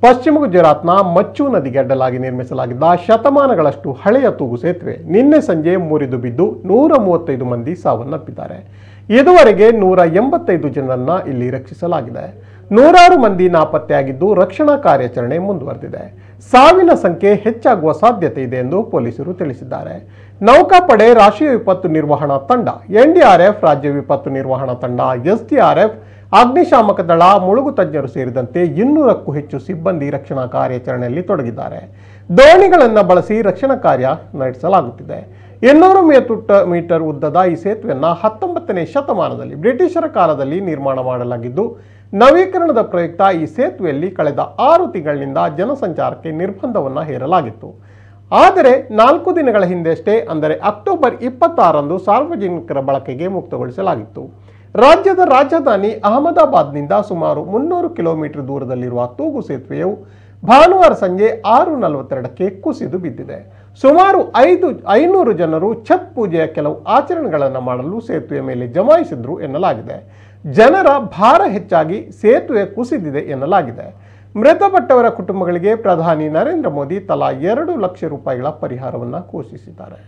ಪಶ್ಚಿಮ ಗುಜರಾತ್ನ ಮಚ್ಚು ನದಿಗೆ ಅಡ್ಡಲಾಗಿ ನಿರ್ಮಿಸಲಾಗಿದ್ದ ಶತಮಾನಗಳಷ್ಟು ಹಳೆಯ ತೂಗು ಸೇತುವೆ ನಿನ್ನೆ ಸಂಜೆ ಮುರಿದು ಬಿದ್ದು 135 ಮಂದಿ ಸಾವನ್ನಪ್ಪಿದ್ದಾರೆ. ಇದುವರೆಗೆ 185 ಜನರನ್ನ ಇಲ್ಲಿ ರಕ್ಷಿಸಲಾಗಿದೆ. 106 ಮಂದಿ ನಾಪತ್ತೆಯಾಗಿದ್ದು ರಕ್ಷಣಾ ಕಾರ್ಯಾಚರಣೆ ಮುಂದುವರೆದಿದೆ. ಸಾವಿನ ಸಂಖ್ಯೆ ಹೆಚ್ಚಾಗುವ ಸಾಧ್ಯತೆ ಇದೆ ಎಂದು ಪೊಲೀಸರು ತಿಳಿಸಿದ್ದಾರೆ. ನೌಕಾಪಡೆ, ರಾಷ್ಟ್ರೀಯ ವಿಪತ್ತು ನಿರ್ವಹಣಾ ತಂಡ, ಎನ್ಡಿಆರ್ಎಫ್, ರಾಜ್ಯ ವಿಪತ್ತು ನಿರ್ವಹಣಾ ತಂಡ, ಎಸ್ಡಿಆರ್ಎಫ್, ಅಗ್ನಿಶಾಮಕ ದಳ, ಮುಳುಗು ತಜ್ಞರು ಸೇರಿದಂತೆ 200ಕ್ಕೂ ಹೆಚ್ಚು ಸಿಬ್ಬಂದಿ ರಕ್ಷಣಾ ಕಾರ್ಯಾಚರಣೆಯಲ್ಲಿ ತೊಡಗಿದ್ದಾರೆ. ದೋಣಿಗಳನ್ನು ಬಳಸಿ ರಕ್ಷಣಾ ಕಾರ್ಯ ನಡೆಸಲಾಗುತ್ತಿದೆ. 200 ಮೀಟರ್ ಉದ್ದದ ಈ ಸೇತುವೆಯನ್ನು 19ನೇ ಶತಮಾನದಲ್ಲಿ ಬ್ರಿಟಿಷರ ಕಾಲದಲ್ಲಿ ನಿರ್ಮಾಣ ಮಾಡಲಾಗಿದ್ದು, ನವೀಕರಣದ ಪ್ರಯುಕ್ತ ಈ ಸೇತುವೆಯಲ್ಲಿ ಕಳೆದ 6 ತಿಂಗಳಿನಿಂದ ಜನಸಂಚಾರಕ್ಕೆ ನಿರ್ಬಂಧವನ್ನು ಹೇರಲಾಗಿತ್ತು. ಆದರೆ 4 ದಿನಗಳ ಹಿಂದೆಷ್ಟೇ, ಅಂದರೆ ಅಕ್ಟೋಬರ್ 26ರಂದು ಸಾರ್ವಜನಿಕರ ಬಳಕೆಗೆ ಮುಕ್ತಗೊಳಿಸಲಾಗಿತ್ತು. ರಾಜ್ಯದ ರಾಜಧಾನಿ ಅಹಮದಾಬಾದ್ನಿಂದ ಸುಮಾರು 300 ಕಿಲೋಮೀಟರ್ ದೂರದಲ್ಲಿರುವ ತೂಗು ಸೇತುವೆಯು ಭಾನುವಾರ ಸಂಜೆ 6:42ಕ್ಕೆ ಕುಸಿದು ಬಿದ್ದಿದೆ. ಸುಮಾರು 500 ಜನರು ಛತ್ ಪೂಜೆಯ ಕೆಲವು ಆಚರಣೆಗಳನ್ನು ಮಾಡಲು ಸೇತುವೆ ಮೇಲೆ ಜಮಾಯಿಸಿದ್ರು ಎನ್ನಲಾಗಿದೆ. ಜನರ ಭಾರ ಹೆಚ್ಚಾಗಿ ಸೇತುವೆ ಕುಸಿದಿದೆ ಎನ್ನಲಾಗಿದೆ. ಮೃತಪಟ್ಟವರ ಕುಟುಂಬಗಳಿಗೆ ಪ್ರಧಾನಿ ನರೇಂದ್ರ ಮೋದಿ ತಲಾ 2 ಲಕ್ಷ ರೂಪಾಯಿಗಳ ಪರಿಹಾರವನ್ನು ಘೋಷಿಸಿದ್ದಾರೆ.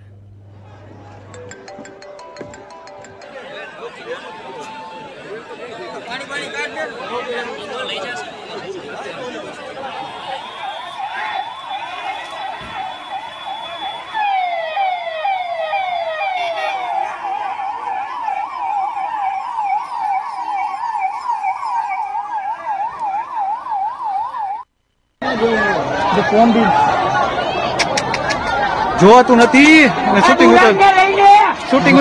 फोन भी जो तू नती शूटिंग शूटिंग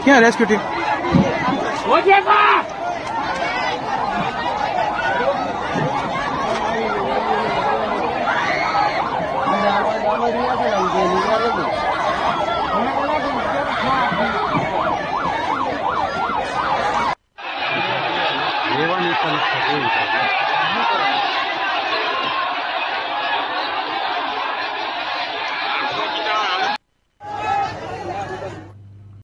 क्या रेस्क्यू टीम